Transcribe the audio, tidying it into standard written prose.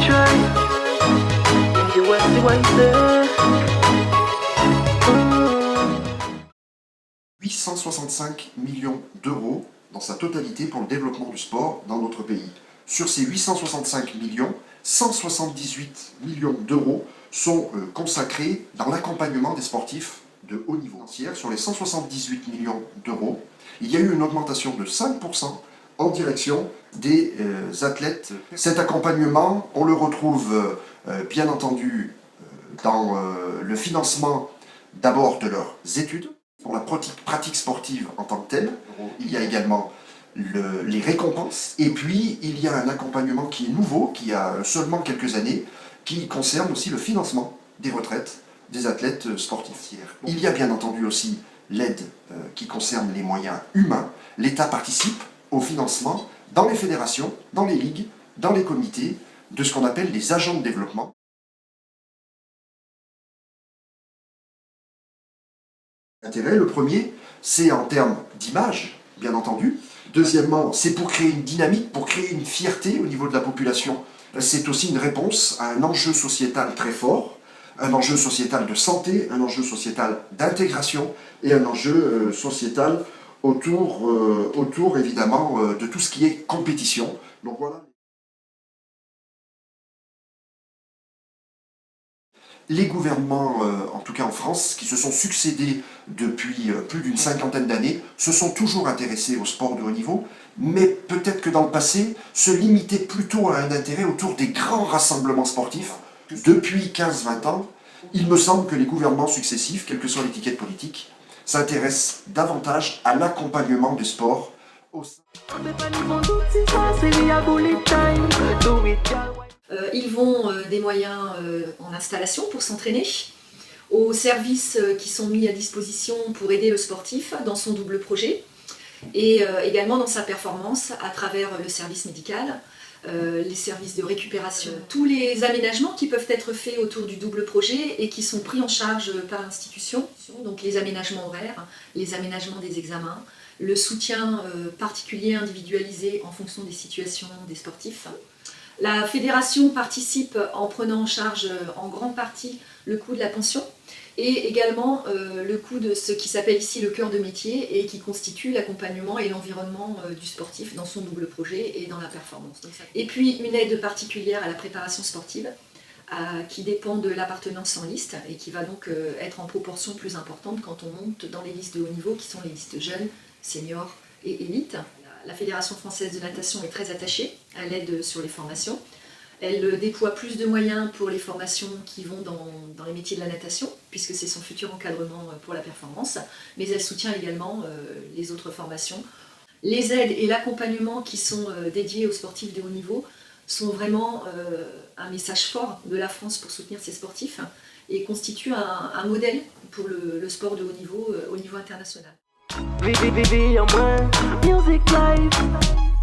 try. You want the one there. 865 millions d'euros dans sa totalité pour le développement du sport dans notre pays. Sur ces 865 millions, 178 millions d'euros sont consacrés dans l'accompagnement des sportifs de haut niveau. Sur les 178 millions d'euros, il y a eu une augmentation de 5% en direction des athlètes. Cet accompagnement, on le retrouve bien entendu dans le financement d'abord de leurs études, pour la pratique sportive en tant que telle. Il y a également les récompenses, et puis il y a un accompagnement qui est nouveau, qui a seulement quelques années, qui concerne aussi le financement des retraites des athlètes sportifs. Il y a bien entendu aussi l'aide qui concerne les moyens humains. L'État participe au financement dans les fédérations, dans les ligues, dans les comités, de ce qu'on appelle les agents de développement. L'intérêt, le premier, c'est en termes d'image, bien entendu. Deuxièmement, c'est pour créer une dynamique, pour créer une fierté au niveau de la population. C'est aussi une réponse à un enjeu sociétal très fort, un enjeu sociétal de santé, un enjeu sociétal d'intégration et un enjeu sociétal autour évidemment de tout ce qui est compétition. Donc voilà. Les gouvernements, en tout cas en France, qui se sont succédés depuis plus d'une cinquantaine d'années, se sont toujours intéressés au sport de haut niveau, mais peut-être que dans le passé, se limitaient plutôt à un intérêt autour des grands rassemblements sportifs. Depuis 15-20 ans, il me semble que les gouvernements successifs, quelle que soit l'étiquette politique, s'intéressent davantage à l'accompagnement du sport au sein. Ils vont des moyens en installation pour s'entraîner, aux services qui sont mis à disposition pour aider le sportif dans son double projet, et également dans sa performance à travers le service médical, les services de récupération, tous les aménagements qui peuvent être faits autour du double projet et qui sont pris en charge par l'institution, donc les aménagements horaires, les aménagements des examens, le soutien particulier individualisé en fonction des situations des sportifs. La fédération participe en prenant en charge en grande partie le coût de la pension et également le coût de ce qui s'appelle ici le cœur de métier et qui constitue l'accompagnement et l'environnement du sportif dans son double projet et dans la performance. Et puis une aide particulière à la préparation sportive qui dépend de l'appartenance en liste et qui va donc être en proportion plus importante quand on monte dans les listes de haut niveau qui sont les listes jeunes, seniors et élites. La Fédération française de natation est très attachée à l'aide sur les formations. Elle déploie plus de moyens pour les formations qui vont dans les métiers de la natation, puisque c'est son futur encadrement pour la performance, mais elle soutient également les autres formations. Les aides et l'accompagnement qui sont dédiés aux sportifs de haut niveau sont vraiment un message fort de la France pour soutenir ses sportifs et constituent un modèle pour le sport de haut niveau au niveau international. Vivi, en moi, music life.